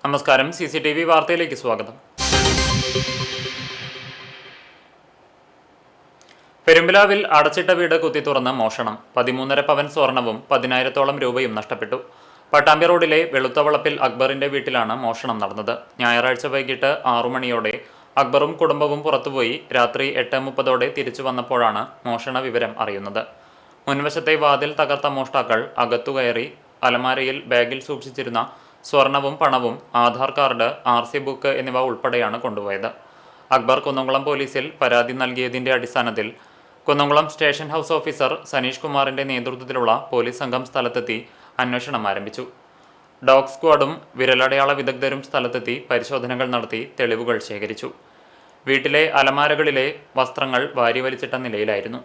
നമസ്കാരം. CCTV വാർത്തയിലേക്ക് സ്വാഗതം. പെരുമ്പിലാവിൽ അടച്ചിട്ട വീട് കുത്തി തുറന്ന് മോഷണം. 13.5 പവൻ സ്വർണവും 10,000-ഓളം രൂപയും നഷ്ടപ്പെട്ടു. പട്ടാമ്പി റോഡിലെ വെളുത്തവളപ്പിൽ അക്ബറിന്റെ വീട്ടിലാണ് മോഷണം നടന്നത്. ഞായറാഴ്ച വൈകിട്ട് 6 മണിയോടെ അക്ബറും കുടുംബവും പുറത്തുപോയി രാത്രി 8:30 തിരിച്ചു വന്നപ്പോഴാണ് മോഷണ വിവരം അറിയുന്നത്. മുൻവശത്തെ വാതിൽ തകർത്ത മോഷ്ടാക്കൾ അകത്തുകയറി അലമാരയിൽ ബാഗിൽ സൂക്ഷിച്ചിരുന്ന സ്വർണവും പണവും, ആധാർ കാർഡ്, RC ബുക്ക് എന്നിവ ഉൾപ്പെടെയാണ് കൊണ്ടുപോയത്. അക്ബർ കുന്നംകുളം പോലീസിൽ പരാതി നൽകിയതിന്റെ അടിസ്ഥാനത്തിൽ Kunnamkulam station house officer Saneesh കുമാറിന്റെ നേതൃത്വത്തിലുള്ള പോലീസ് സംഘം സ്ഥലത്തെത്തി അന്വേഷണം ആരംഭിച്ചു. ഡോഗ് സ്ക്വാഡും വിരലടയാള വിദഗ്ധരും സ്ഥലത്തെത്തി പരിശോധനകൾ നടത്തി തെളിവുകൾ ശേഖരിച്ചു. വീട്ടിലെ അലമാരകളിലെ വസ്ത്രങ്ങൾ വാരിവലിച്ചിട്ട നിലയിലായിരുന്നു.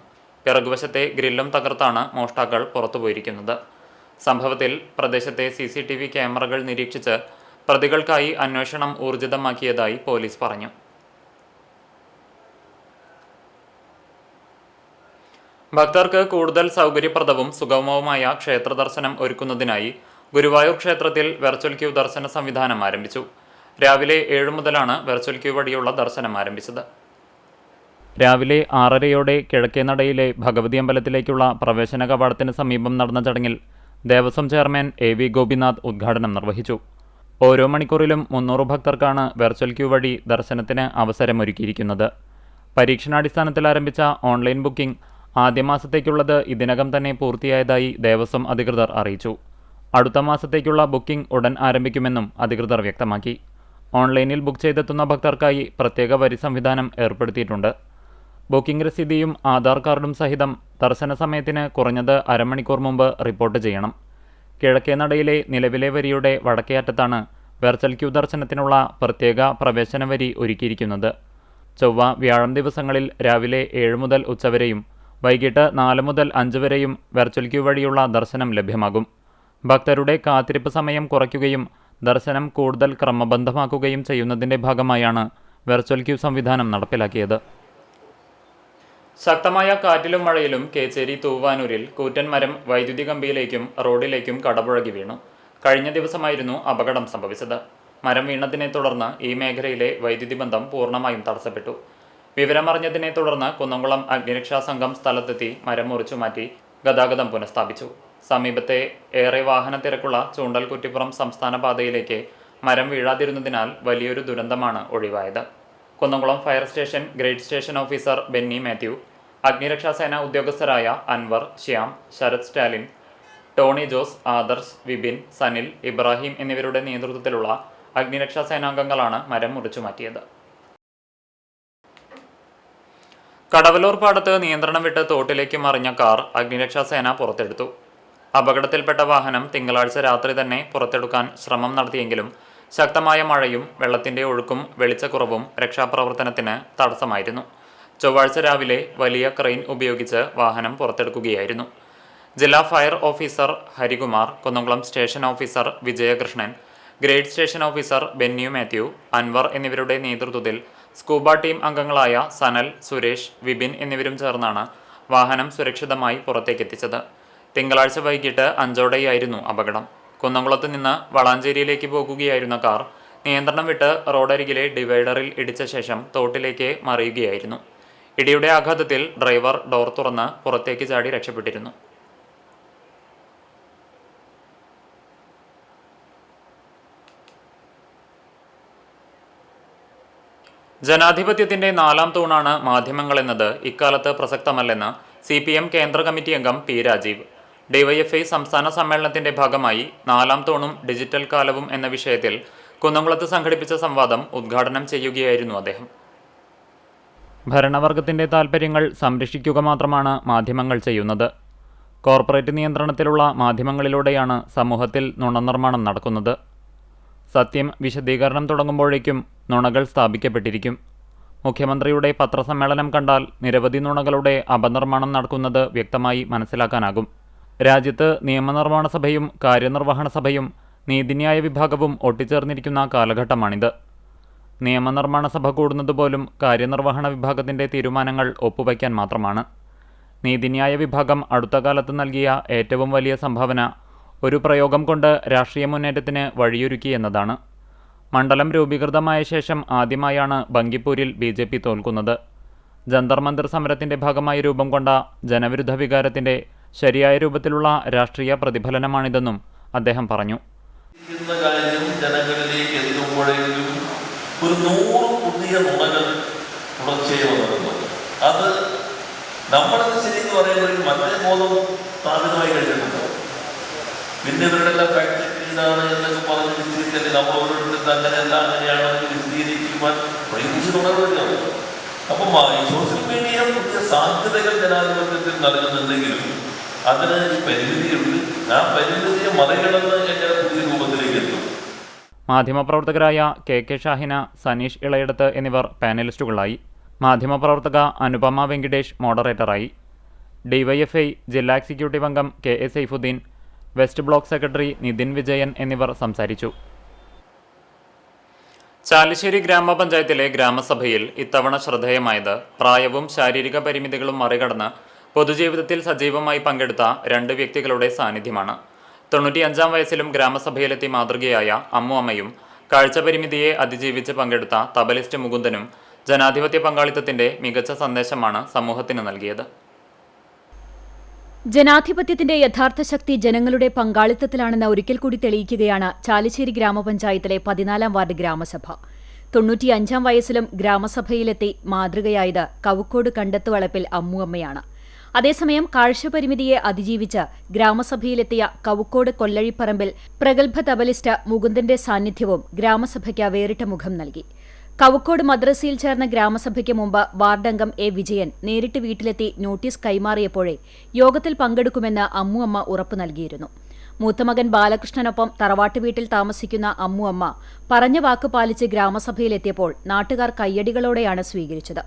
പിറകുവശത്തെ ഗ്രില്ലും തകർത്താണ് മോഷ്ടാക്കൾ പുറത്തുപോയിരിക്കുന്നത്. സംഭവത്തിൽ പ്രദേശത്തെ CCTV ക്യാമറകൾ നിരീക്ഷിച്ച് പ്രതികൾക്കായി അന്വേഷണം ഊർജിതമാക്കിയതായി പോലീസ് പറഞ്ഞു. ഭക്തർക്ക് കൂടുതൽ സൗകര്യപ്രദവും സുഗമവുമായ ക്ഷേത്ര ദർശനം ഒരുക്കുന്നതിനായി ഗുരുവായൂർ ക്ഷേത്രത്തിൽ വെർച്വൽ ക്യൂ ദർശന സംവിധാനം ആരംഭിച്ചു. രാവിലെ 7 മുതലാണ് വെർച്വൽ ക്യൂ വഴിയുള്ള ദർശനം ആരംഭിച്ചത്. രാവിലെ 6:30 കിഴക്കേനടയിലെ ഭഗവതി അമ്പലത്തിലേക്കുള്ള പ്രവേശന കവാടത്തിന് സമീപം നടന്ന ചടങ്ങിൽ ദേവസ്വം ചെയർമാൻ AV ഗോപിനാഥ് ഉദ്ഘാടനം നിർവഹിച്ചു. ഓരോ മണിക്കൂറിലും 300 ഭക്തർക്കാണ് വെർച്വൽ ക്യൂ വഴി ദർശനത്തിന് അവസരമൊരുക്കിയിരിക്കുന്നത്. പരീക്ഷണാടിസ്ഥാനത്തിൽ ആരംഭിച്ച ഓൺലൈൻ ബുക്കിംഗ് ആദ്യ മാസത്തേക്കുള്ളത് ഇതിനകം തന്നെ പൂർത്തിയായതായി ദേവസ്വം അധികൃതർ അറിയിച്ചു. അടുത്ത മാസത്തേക്കുള്ള ബുക്കിംഗ് ഉടൻ ആരംഭിക്കുമെന്നും അധികൃതർ വ്യക്തമാക്കി. ഓൺലൈനിൽ ബുക്ക് ചെയ്തെത്തുന്ന ഭക്തർക്കായി പ്രത്യേക വരി സംവിധാനം ഏർപ്പെടുത്തിയിട്ടുണ്ട്. ബുക്കിംഗ് രസീതിയും ആധാർ കാർഡും സഹിതം ദർശന സമയത്തിന് കുറഞ്ഞത് അരമണിക്കൂർ മുമ്പ് റിപ്പോർട്ട് ചെയ്യണം. കിഴക്കേനടയിലെ നിലവിലെ വരിയുടെ വടക്കേ അറ്റത്താണ് വെർച്വൽ ക്യൂ ദർശനത്തിനുള്ള പ്രത്യേക പ്രവേശന വരി ഒരുക്കിയിരിക്കുന്നത്. ചൊവ്വ, വ്യാഴം ദിവസങ്ങളിൽ രാവിലെ 7 മുതൽ ഉച്ചവരെയും വൈകിട്ട് 4 മുതൽ 5 വരെയും വെർച്വൽ ക്യൂ വഴിയുള്ള ദർശനം ലഭ്യമാകും. ഭക്തരുടെ കാത്തിരിപ്പ് സമയം കുറയ്ക്കുകയും ദർശനം കൂടുതൽ ക്രമബദ്ധമാക്കുകയും ചെയ്യുന്നതിൻ്റെ ഭാഗമായാണ് വെർച്വൽ ക്യൂ സംവിധാനം നടപ്പിലാക്കിയത്. ശക്തമായ കാറ്റിലും മഴയിലും കേച്ചേരി തൂവാനൂരിൽ കൂറ്റൻ മരം വൈദ്യുതി കമ്പിയിലേക്കും റോഡിലേക്കും കടപുഴകി വീണു. കഴിഞ്ഞ ദിവസമായിരുന്നു അപകടം സംഭവിച്ചത്. മരം വീണതിനെ തുടർന്ന് ഈ മേഖലയിലെ വൈദ്യുതി ബന്ധം പൂർണ്ണമായും തടസ്സപ്പെട്ടു. വിവരമറിഞ്ഞതിനെ തുടർന്ന് കുന്നംകുളം അഗ്നിരക്ഷാ സംഘം സ്ഥലത്തെത്തി മരം മുറിച്ചുമാറ്റി ഗതാഗതം പുനഃസ്ഥാപിച്ചു. സമീപത്തെ ഏറെ വാഹന തിരക്കുള്ള ചൂണ്ടൽ കുറ്റിപ്പുറം സംസ്ഥാന പാതയിലേക്ക് മരം വീഴാതിരുന്നതിനാൽ വലിയൊരു ദുരന്തമാണ് ഒഴിവായത്. Kunnamkulam fire station grade station officer Benny Mathew, അഗ്നിരക്ഷാസേന ഉദ്യോഗസ്ഥരായ അൻവർ, ശ്യാം, ശരത് സ്റ്റാലിൻ, ടോണി ജോസ്, ആദർശ്, വിപിൻ, സനിൽ, ഇബ്രാഹിം എന്നിവരുടെ നേതൃത്വത്തിലുള്ള അഗ്നിരക്ഷാസേനാംഗങ്ങളാണ് മരം മുറിച്ചുമാറ്റിയത്. കടവലൂർ പാടത്ത് നിയന്ത്രണം വിട്ട് തോട്ടിലേക്ക് മറിഞ്ഞ കാർ അഗ്നിരക്ഷാസേന പുറത്തെടുത്തു. അപകടത്തിൽപ്പെട്ട വാഹനം തിങ്കളാഴ്ച രാത്രി തന്നെ പുറത്തെടുക്കാൻ ശ്രമം നടത്തിയെങ്കിലും ശക്തമായ മഴയും വെള്ളത്തിന്റെ ഒഴുക്കും വെളിച്ചക്കുറവും രക്ഷാപ്രവർത്തനത്തിന് തടസ്സമായിരുന്നു. ചൊവ്വാഴ്ച രാവിലെ വലിയ ക്രെയിൻ ഉപയോഗിച്ച് വാഹനം പുറത്തെടുക്കുകയായിരുന്നു. ജില്ലാ fire officer Harikumar, Kunnamkulam station officer Vijayakrishnan, grade station officer Benny Mathew, Anvar എന്നിവരുടെ നേതൃത്വത്തിൽ സ്കൂബ ടീം അംഗങ്ങളായ സനൽ, സുരേഷ്, വിപിൻ എന്നിവരും ചേർന്നാണ് വാഹനം സുരക്ഷിതമായി പുറത്തേക്കെത്തിച്ചത്. തിങ്കളാഴ്ച വൈകിട്ട് 5:00 അപകടം. കുന്നംകുളത്ത് നിന്ന് വളാഞ്ചേരിയിലേക്ക് പോകുകയായിരുന്ന കാർ നിയന്ത്രണം വിട്ട് റോഡരികിലെ ഡിവൈഡറിൽ ഇടിച്ച ശേഷം തോട്ടിലേക്ക് മറിയുകയായിരുന്നു. ഇടിയുടെ ആഘാതത്തിൽ ഡ്രൈവർ ഡോർ തുറന്ന് പുറത്തേക്ക് ചാടി രക്ഷപ്പെട്ടിരുന്നു. ജനാധിപത്യത്തിന്റെ 4ാം തൂണാണ് മാധ്യമങ്ങളെന്നത് ഇക്കാലത്ത് പ്രസക്തമല്ലെന്ന് CPM കേന്ദ്ര കമ്മിറ്റി അംഗം P. രാജീവ്. DYFI സംസ്ഥാന സമ്മേളനത്തിന്റെ ഭാഗമായി 4ാം തൂണും ഡിജിറ്റൽ കാലവും എന്ന വിഷയത്തിൽ കുന്നംകുളത്ത് സംഘടിപ്പിച്ച സംവാദം ഉദ്ഘാടനം ചെയ്യുകയായിരുന്നു അദ്ദേഹം. ഭരണവർഗത്തിന്റെ താൽപ്പര്യങ്ങൾ സംരക്ഷിക്കുക മാത്രമാണ് മാധ്യമങ്ങൾ ചെയ്യുന്നത്. കോർപ്പറേറ്റ് നിയന്ത്രണത്തിലുള്ള മാധ്യമങ്ങളിലൂടെയാണ് സമൂഹത്തിൽ നുണനിർമ്മാണം നടക്കുന്നത്. സത്യം വിശദീകരണം തുടങ്ങുമ്പോഴേക്കും നുണകൾ സ്ഥാപിക്കപ്പെട്ടിരിക്കും. മുഖ്യമന്ത്രിയുടെ പത്രസമ്മേളനം കണ്ടാൽ നിരവധി നുണകളുടെ അപനിർമ്മാണം നടക്കുന്നത് വ്യക്തമായി മനസ്സിലാക്കാനാകും. രാജ്യത്ത് നിയമനിർമ്മാണ സഭയും കാര്യനിർവഹണ സഭയും നീതിന്യായ വിഭാഗവും ഒട്ടിച്ചേർന്നിരിക്കുന്ന കാലഘട്ടമാണിത്. നിയമനിർമ്മാണ സഭ കൂടുന്നതുപോലും കാര്യനിർവഹണ വിഭാഗത്തിൻ്റെ തീരുമാനങ്ങൾ ഒപ്പുവയ്ക്കാൻ മാത്രമാണ്. നീതിന്യായ വിഭാഗം അടുത്ത കാലത്ത് നൽകിയ ഏറ്റവും വലിയ സംഭാവന ഒരു പ്രയോഗം കൊണ്ട് രാഷ്ട്രീയ മുന്നേറ്റത്തിന് വഴിയൊരുക്കി എന്നതാണ്. മണ്ഡലം രൂപീകൃതമായ ശേഷം ആദ്യമായാണ് ബങ്കിപ്പൂരിൽ BJP തോൽക്കുന്നത്. ജന്തർ മന്ദിർ സമരത്തിന്റെ ഭാഗമായി രൂപം കൊണ്ട ജനവിരുദ്ധ വികാരത്തിന്റെ ശരിയായ രൂപത്തിലുള്ള രാഷ്ട്രീയ പ്രതിഫലനമാണിതെന്നും അദ്ദേഹം പറഞ്ഞു. ജനങ്ങളിലേക്ക് എത്തുമ്പോഴേക്കും ഒരു 100 പുതിയ നുണകൾ തുടർച്ചയായി വന്നിട്ടുണ്ട്. അത് നമ്മളത് ശരിയെന്ന് പറയുമ്പോഴേക്കും മറ്റേ ബോധം സ്ഥാപിതമായി കഴിഞ്ഞിട്ടുണ്ട്. പിന്നെ ഇവരുടെ എല്ലാം ഫാക്ട് ഇതാണ് എന്നൊക്കെ പറഞ്ഞ് വിശദീകരിക്കല്ലേ, നമ്മൾ ഓരോരുത്തർക്ക് അങ്ങനെയല്ല അങ്ങനെയാണെന്ന് വിശദീകരിക്കുവാൻ വലിയ നുണകളുണ്ട്. അപ്പം ഈ സോഷ്യൽ മീഡിയ പുതിയ സാധ്യതകൾ ജനാധിപത്യത്തിൽ നൽകുന്നുണ്ടെങ്കിലും അതിന് പരിമിതിയുണ്ട്. ആ പരിമിതിയെ മറികടന്ന് എൻ്റെ പുതിയ രൂപത്തിലേക്ക് എത്തും. മാധ്യമപ്രവർത്തകരായ KK ഷാഹിന, സനീഷ് ഇളയടത്ത് എന്നിവർ പാനലിസ്റ്റുകളായി. മാധ്യമപ്രവർത്തക അനുപമ വെങ്കിടേഷ് മോഡറേറ്ററായി. DYFI ജില്ലാ എക്സിക്യൂട്ടീവ് അംഗം KA Saifuddin, west block secretary Nithin Vijayan എന്നിവർ സംസാരിച്ചു. ചാലിശ്ശേരി ഗ്രാമപഞ്ചായത്തിലെ ഗ്രാമസഭയിൽ ഇത്തവണ ശ്രദ്ധേയമായത് പ്രായവും ശാരീരിക പരിമിതികളും മറികടന്ന് പൊതുജീവിതത്തിൽ സജീവമായി പങ്കെടുത്ത 2 വ്യക്തികളുടെ സാന്നിധ്യമാണ്. 95-ാം വയസ്സിലും ഗ്രാമസഭയിലെത്തി മാതൃകയായ അമ്മുഅമ്മയും കാഴ്ചപരിമിതിയെ അതിജീവിച്ച് പങ്കെടുത്ത തബലിസ്റ്റ് മുകുന്ദനും ജനാധിപത്യ പങ്കാളിത്തത്തിന്റെ മികച്ച സന്ദേശമാണ് സമൂഹത്തിന് നൽകിയത്. ജനാധിപത്യത്തിന്റെ യഥാർത്ഥ ശക്തി ജനങ്ങളുടെ പങ്കാളിത്തത്തിലാണെന്ന് ഒരിക്കൽ കൂടി തെളിയിക്കുകയാണ് ചാലിശ്ശേരി ഗ്രാമപഞ്ചായത്തിലെ 14-ാം വാർഡ് ഗ്രാമസഭ. 95-ാം വയസ്സിലും ഗ്രാമസഭയിലെത്തി മാതൃകയായത് കവുക്കോട് കണ്ടത്തുവളപ്പിൽ അമ്മുഅമ്മയാണ്. അതേസമയം കാഴ്ചപരിമിതിയെ അതിജീവിച്ച് ഗ്രാമസഭയിലെത്തിയ കവുക്കോട് കൊല്ലഴിപ്പറമ്പിൽ പ്രഗത്ഭ തബലിസ്റ്റ് മുകുന്ദന്റെ സാന്നിധ്യവും ഗ്രാമസഭയ്ക്ക് വേറിട്ട മുഖം നൽകി. കവുക്കോട് മദ്രസയിൽ ചേർന്ന ഗ്രാമസഭയ്ക്ക് മുമ്പ് വാർഡംഗം A. വിജയൻ നേരിട്ട് വീട്ടിലെത്തി നോട്ടീസ് കൈമാറിയപ്പോഴേ യോഗത്തിൽ പങ്കെടുക്കുമെന്ന് അമ്മുഅമ്മ ഉറപ്പു നൽകിയിരുന്നു. മൂത്തമകൻ ബാലകൃഷ്ണനൊപ്പം തറവാട്ട് വീട്ടിൽ താമസിക്കുന്ന അമ്മുഅമ്മ പറഞ്ഞ വാക്ക് പാലിച്ച് ഗ്രാമസഭയിലെത്തിയപ്പോൾ നാട്ടുകാർ കയ്യടികളോടെയാണ് സ്വീകരിച്ചത്.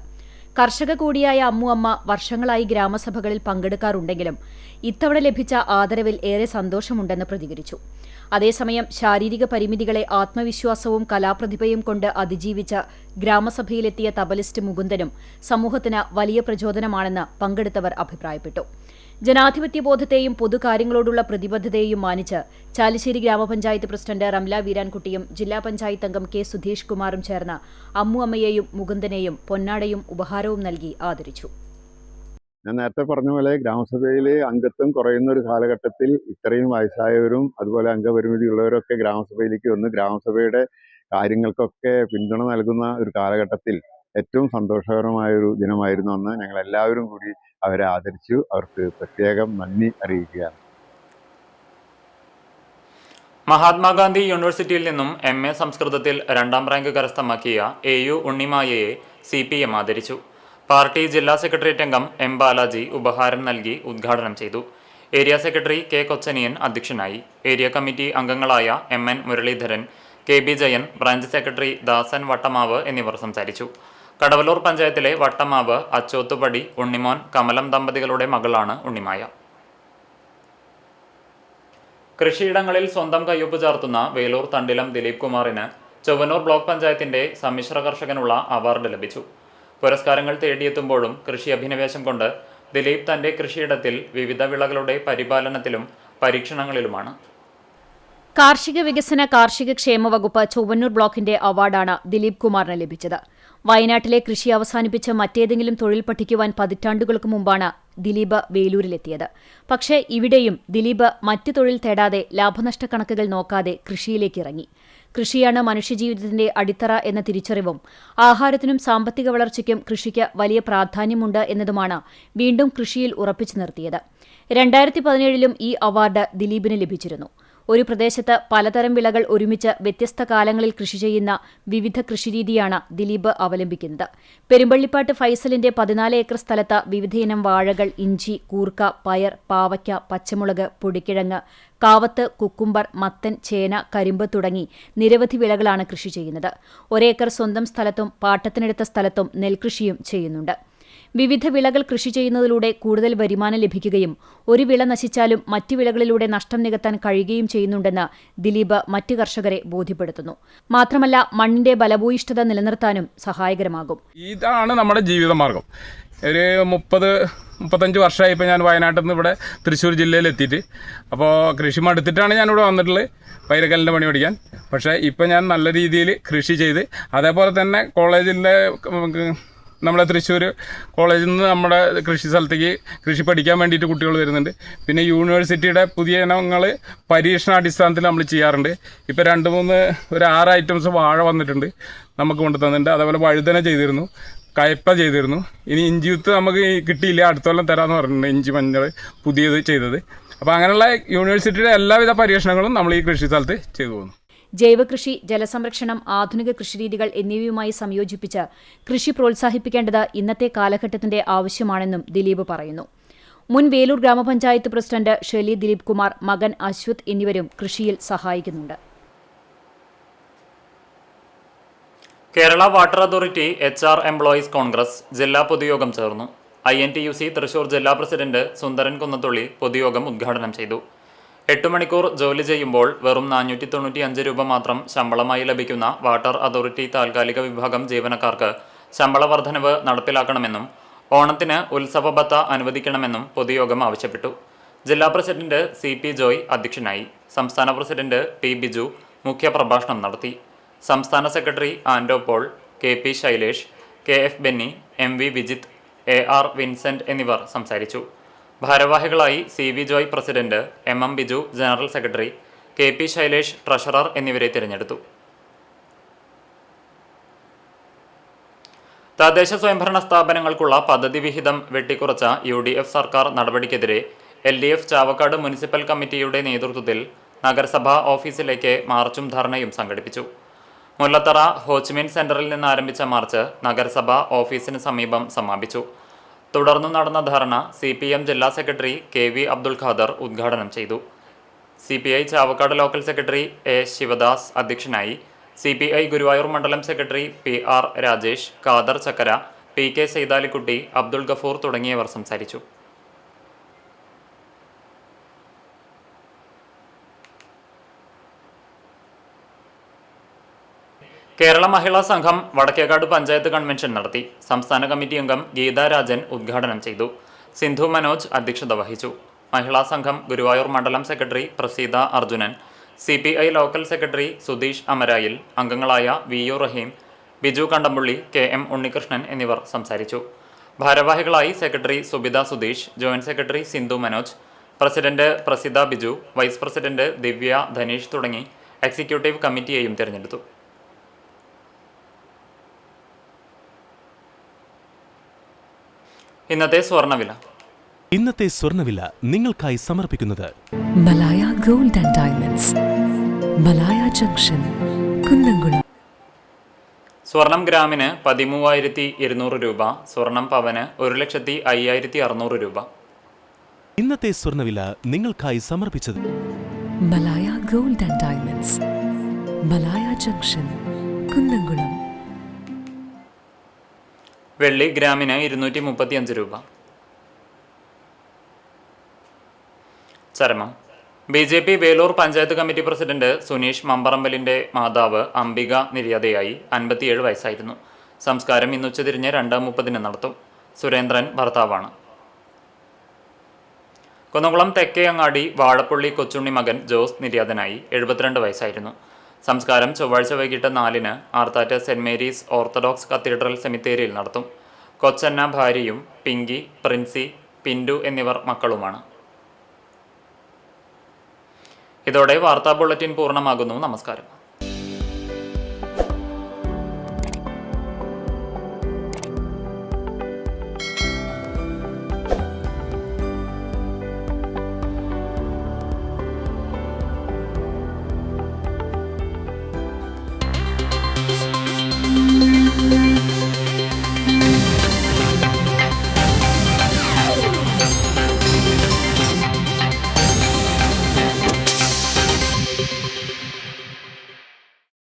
കർഷക കൂടിയായ അമ്മുഅമ്മ വർഷങ്ങളായി ഗ്രാമസഭകളിൽ പങ്കെടുക്കാറുണ്ടെങ്കിലും ഇത്തവണ ലഭിച്ച ആദരവിൽ ഏറെ സന്തോഷമുണ്ടെന്ന് പ്രതികരിച്ചു. അതേസമയം ശാരീരിക പരിമിതികളെ ആത്മവിശ്വാസവും കലാപ്രതിഭയും കൊണ്ട് അതിജീവിച്ച ഗ്രാമസഭയിലെത്തിയ തബലിസ്റ്റ് മുകുന്ദനും സമൂഹത്തിന് വലിയ പ്രചോദനമാണെന്ന് പങ്കെടുത്തവർ അഭിപ്രായപ്പെട്ടു. ജനാധിപത്യബോധത്തെയും പൊതുകാര്യങ്ങളോടുള്ള പ്രതിബദ്ധതയെയും മാനിച്ച് ചാലിശ്ശേരി ഗ്രാമപഞ്ചായത്ത് പ്രസിഡന്റ് റംല വീരാൻകുട്ടിയും ജില്ലാ പഞ്ചായത്ത് അംഗം K. സുധീഷ് കുമാറും ചേർന്ന് അമ്മുഅമ്മയെയും മുകുന്ദനെയും പൊന്നാടയും ഉപഹാരവും നൽകി ആദരിച്ചു. ഞാൻ നേരത്തെ പറഞ്ഞ പോലെ ഗ്രാമസഭയിലെ അംഗത്വം കുറയുന്ന ഒരു കാലഘട്ടത്തിൽ ഇത്രയും വയസ്സായവരും അതുപോലെ അംഗപരിമിതിയുള്ളവരൊക്കെ ഗ്രാമസഭയിലേക്ക് വന്ന് ഗ്രാമസഭയുടെ കാര്യങ്ങൾക്കൊക്കെ പിന്തുണ നൽകുന്ന ഒരു കാലഘട്ടത്തിൽ ഏറ്റവും സന്തോഷകരമായൊരു ദിനമായിരുന്നു അന്ന്. ഞങ്ങൾ എല്ലാവരും കൂടി അവരെ ആദരിച്ചു. അവർക്ക് പ്രത്യേകം നന്ദി അറിയിക്കുകയാണ്. മഹാത്മാഗാന്ധി യൂണിവേഴ്സിറ്റിയിൽ നിന്നും MA സംസ്കൃതത്തിൽ 2ാം റാങ്ക് കരസ്ഥമാക്കിയ AU ഉണ്ണിമായയെ CPM ആദരിച്ചു. പാർട്ടി ജില്ലാ സെക്രട്ടേറിയറ്റ് അംഗം M. ബാലാജി ഉപഹാരം നൽകി ഉദ്ഘാടനം ചെയ്തു. Area secretary K. കൊച്ചനിയൻ അധ്യക്ഷനായി. ഏരിയ കമ്മിറ്റി അംഗങ്ങളായ MN Muraleedharan, KB Jayan, branch secretary Dasan Vattamavu എന്നിവർ സംസാരിച്ചു. കടവലൂർ പഞ്ചായത്തിലെ വട്ടമാവ് അച്ചോത്തുപടി ഉണ്ണിമോൻ കമലം ദമ്പതികളുടെ മകളാണ് ഉണ്ണിമായ. കൃഷിയിടങ്ങളിൽ സ്വന്തം കയ്യൊപ്പ് ചേർത്തുന്ന വേലൂർ തണ്ടിലം ദിലീപ് കുമാറിന് ചൊവ്വന്നൂർ ബ്ലോക്ക് പഞ്ചായത്തിന്റെ സമ്മിശ്ര കർഷകനുള്ള അവാർഡ് ലഭിച്ചു. പുരസ്കാരങ്ങൾ തേടിയെത്തുമ്പോഴും കൃഷി അഭിനിവേശം കൊണ്ട് ദിലീപ് തന്റെ കൃഷിയിടത്തിൽ വിവിധ വിളകളുടെ പരിപാലനത്തിലും പരീക്ഷണങ്ങളിലുമാണ്. കാർഷിക വികസന കാർഷിക ക്ഷേമ വകുപ്പ് ചൊവ്വന്നൂർ ബ്ലോക്കിന്റെ അവാർഡാണ് ദിലീപ് കുമാറിന് ലഭിച്ചത്. വയനാട്ടിലെ കൃഷി അവസാനിപ്പിച്ച് മറ്റേതെങ്കിലും തൊഴിൽ പഠിക്കുവാൻ പതിറ്റാണ്ടുകൾക്ക് മുമ്പാണ് ദിലീപ് വേലൂരിലെത്തിയത്. പക്ഷേ ഇവിടെയും ദിലീപ് മറ്റു തൊഴിൽ തേടാതെ ലാഭനഷ്ട കണക്കുകൾ നോക്കാതെ കൃഷിയിലേക്ക് ഇറങ്ങി. കൃഷിയാണ് മനുഷ്യജീവിതത്തിന്റെ അടിത്തറ എന്ന തിരിച്ചറിവും ആഹാരത്തിനും സാമ്പത്തിക വളർച്ചയ്ക്കും കൃഷിക്ക് വലിയ പ്രാധാന്യമുണ്ട് എന്നതുമാണ് വീണ്ടും കൃഷിയിൽ ഉറപ്പിച്ചു നിർത്തിയത്. 2017 ഈ അവാർഡ് ദിലീപിന് ലഭിച്ചിരുന്നു. ഒരു പ്രദേശത്ത് പലതരം വിളകൾ ഒരുമിച്ച് വ്യത്യസ്ത കാലങ്ങളിൽ കൃഷി ചെയ്യുന്ന വിവിധ കൃഷിരീതിയാണ് ദിലീപ് അവലംബിക്കുന്നത്. പെരുമ്പള്ളിപ്പാട്ട് ഫൈസലിന്റെ 14 ഏക്കർ സ്ഥലത്ത് വിവിധയിനം വാഴകൾ, ഇഞ്ചി, കൂർക്ക, പയർ, പാവയ്ക്ക, പച്ചമുളക്, പൊടിക്കിഴങ്ങ്, കാവത്ത്, കുക്കുംബർ, മത്തൻ, ചേന, കരിമ്പ് തുടങ്ങി നിരവധി വിളകളാണ് കൃഷി ചെയ്യുന്നത്. 1 ഏക്കർ സ്വന്തം സ്ഥലത്തും പാട്ടത്തിനെടുത്ത സ്ഥലത്തും നെൽകൃഷിയും ചെയ്യുന്നുണ്ട്. വിവിധ വിളകൾ കൃഷി ചെയ്യുന്നതിലൂടെ കൂടുതൽ വരുമാനം ലഭിക്കുകയും ഒരു വിള നശിച്ചാലും മറ്റു വിളകളിലൂടെ നഷ്ടം നികത്താൻ കഴിയുകയും ചെയ്യുന്നുണ്ടെന്ന് ദിലീപ് മറ്റ് കർഷകരെ ബോധ്യപ്പെടുത്തുന്നു. മാത്രമല്ല മണ്ണിന്റെ ബലഭൂയിഷ്ഠത നിലനിർത്താനും സഹായകരമാകും. ഇതാണ് നമ്മുടെ ജീവിതമാർഗം. ഒരു 30-35 വർഷമായി ഇപ്പോൾ ഞാൻ വയനാട്ടിൽ നിന്ന് ഇവിടെ തൃശ്ശൂർ ജില്ലയിൽ എത്തിയിട്ട്. അപ്പോൾ കൃഷി മടുത്തിട്ടാണ് ഞാനിവിടെ വന്നിട്ടുള്ളത്. വൈരക്കല്ലിൻ്റെ പണി പഠിക്കാൻ. പക്ഷേ ഇപ്പം ഞാൻ നല്ല രീതിയിൽ കൃഷി ചെയ്ത്, അതേപോലെ തന്നെ കോളേജിൻ്റെ നമ്മുടെ തൃശ്ശൂർ കോളേജിൽ നിന്ന് നമ്മുടെ കൃഷി സ്ഥലത്തേക്ക് കൃഷി പഠിക്കാൻ വേണ്ടിയിട്ട് കുട്ടികൾ വരുന്നുണ്ട്. പിന്നെ യൂണിവേഴ്സിറ്റിയുടെ പുതിയ ഇനങ്ങൾ പരീക്ഷണാടിസ്ഥാനത്തിൽ നമ്മൾ ചെയ്യാറുണ്ട്. ഇപ്പോൾ 6 ഐറ്റംസ് വാഴ വന്നിട്ടുണ്ട്, നമുക്ക് കൊണ്ടു തന്നിട്ടുണ്ട്. അതേപോലെ വഴുതന ചെയ്തിരുന്നു, കയ്പ ചെയ്തിരുന്നു. ഇനി ഇഞ്ചിയുത്ത് നമുക്ക് കിട്ടിയില്ല, അടുത്ത കൊല്ലം തരാമെന്ന് പറഞ്ഞിട്ടുണ്ട്. ഇഞ്ചി മഞ്ഞൾ പുതിയത് ചെയ്തത്. അപ്പോൾ അങ്ങനെയുള്ള യൂണിവേഴ്സിറ്റിയുടെ എല്ലാവിധ പരീക്ഷണങ്ങളും നമ്മൾ ഈ കൃഷി സ്ഥലത്ത് ചെയ്തു പോകുന്നു. ജൈവകൃഷി, ജലസംരക്ഷണം, ആധുനിക കൃഷിരീതികൾ എന്നിവയുമായി സംയോജിപ്പിച്ച് കൃഷി പ്രോത്സാഹിപ്പിക്കേണ്ടത് ഇന്നത്തെ കാലഘട്ടത്തിന്റെ ആവശ്യമാണെന്നും ദിലീപ് പറയുന്നു. മുൻ വേലൂർ ഗ്രാമപഞ്ചായത്ത് പ്രസിഡന്റ് ഷെലി ദിലീപ് കുമാർ, മകൻ അശ്വത് എന്നിവരും കൃഷിയിൽ സഹായിക്കുന്നുണ്ട്. Kerala water authority HR employees Congress ജില്ലാ പൊതുയോഗം ചേർന്നു. INTUC തൃശൂർ ജില്ലാ പ്രസിഡന്റ് സുന്ദരൻ കുന്നത്തുള്ളി പൊതുയോഗം ഉദ്ഘാടനം ചെയ്തു. 8 മണിക്കൂർ ജോലി ചെയ്യുമ്പോൾ വെറും 495 രൂപ മാത്രം ശമ്പളമായി ലഭിക്കുന്ന വാട്ടർ അതോറിറ്റി താൽക്കാലിക വിഭാഗം ജീവനക്കാർക്ക് ശമ്പള വർധനവ് നടപ്പിലാക്കണമെന്നും ഓണത്തിന് ഉത്സവ ഭത്ത അനുവദിക്കണമെന്നും പൊതുയോഗം ആവശ്യപ്പെട്ടു. ജില്ലാ പ്രസിഡന്റ് CP ജോയ് അധ്യക്ഷനായി. സംസ്ഥാന പ്രസിഡന്റ് P ബിജു മുഖ്യപ്രഭാഷണം നടത്തി. സംസ്ഥാന secretary Ando Paul, KP Shailesh, KF Benny, MV Vijith, AR Vincent എന്നിവർ സംസാരിച്ചു. ഭാരവാഹികളായി CV Joy president, MM Biju general secretary, KP Shailesh treasurer എന്നിവരെ തിരഞ്ഞെടുത്തു. തദ്ദേശ സ്വയംഭരണ സ്ഥാപനങ്ങൾക്കുള്ള പദ്ധതി വിഹിതം വെട്ടിക്കുറച്ച UDF സർക്കാർ നടപടിക്കെതിരെ LDF ചാവക്കാട് മുനിസിപ്പൽ കമ്മിറ്റിയുടെ നേതൃത്വത്തിൽ നഗരസഭാ ഓഫീസിലേക്ക് മാർച്ചും ധർണയും സംഘടിപ്പിച്ചു. മുല്ലത്തറ ഹോച്ച്മിൻ സെന്ററിൽ നിന്ന് ആരംഭിച്ച മാർച്ച് നഗരസഭാ ഓഫീസിന് സമീപം സമാപിച്ചു. തുടർന്നു നടന്ന ധർണ CPM ജില്ലാ സെക്രട്ടറി KV അബ്ദുൽ ഖാദർ ഉദ്ഘാടനം ചെയ്തു. CPI Chavakkad local secretary A Sivadas അധ്യക്ഷനായി. CPI ഗുരുവായൂർ മണ്ഡലം സെക്രട്ടറി PR രാജേഷ്, ഖാദർ ചക്കര, PK സൈതാലിക്കുട്ടി, അബ്ദുൾ ഗഫൂർ തുടങ്ങിയവർ സംസാരിച്ചു. കേരള മഹിളാ സംഘം വടക്കേക്കാട് പഞ്ചായത്ത് കൺവെൻഷൻ നടത്തി. സംസ്ഥാന കമ്മിറ്റി അംഗം ഗീതാ രാജൻ ഉദ്ഘാടനം ചെയ്തു. സിന്ധു മനോജ് അധ്യക്ഷത വഹിച്ചു. മഹിളാ സംഘം ഗുരുവായൂർ മണ്ഡലം secretary Praseetha Arjunan, CPI local secretary Sudheesh Amarayil, അംഗങ്ങളായ VU റഹീം, ബിജു കണ്ടമ്പുള്ളി, KM ഉണ്ണികൃഷ്ണൻ എന്നിവർ സംസാരിച്ചു. ഭാരവാഹികളായി secretary Subitha Sudheesh, joint secretary Sindhu Manoj, president Praseetha Biju, vice president Divya Dhaneesh തുടങ്ങി എക്സിക്യൂട്ടീവ് കമ്മിറ്റിയെയും തിരഞ്ഞെടുത്തു. ഇന്നത്തെ സ്വർണ്ണവില നിങ്ങൾക്കായി സമർപ്പിക്കുന്നത് Malaya gold and diamonds, Malaya junction, Kunnamkulam. സ്വർണം ഗ്രാമിന് 13,200 രൂപ, സ്വർണം പവന് 1,05,600 രൂപ. ഇന്നത്തെ സ്വർണ്ണവില നിങ്ങൾക്കായി സമർപ്പിച്ചത് Malaya gold and diamonds, Malaya junction, Kunnamkulam. വെള്ളി ഗ്രാമിന് 235 രൂപ. ചരമം. BJP Veloor panchayat committee president Suneesh മമ്പറമ്പലിന്റെ മാതാവ് അംബിക നിര്യാതയായി. 57 വയസ്സായിരുന്നു. സംസ്കാരം ഇന്ന് ഉച്ചതിരിഞ്ഞ് 2:30 നടത്തും. സുരേന്ദ്രൻ ഭർത്താവാണ്. കുന്നംകുളം തെക്കേ അങ്ങാടി വാഴപ്പള്ളി കൊച്ചുണ്ണി മകൻ ജോസ് നിര്യാതനായി. 72 വയസ്സായിരുന്നു. സംസ്കാരം ചൊവ്വാഴ്ച വൈകിട്ട് 4-ന് Arthat saint Mary's orthodox cathedral സെമിത്തേരിയിൽ നടത്തും. കൊച്ചന്ന ഭാര്യയും പിങ്കി, പ്രിൻസി, പിന്റു എന്നിവർ മക്കളുമാണ്. ഇതോടെ വാർത്താ ബുള്ളറ്റിൻ പൂർണ്ണമാകുന്നു. നമസ്കാരം.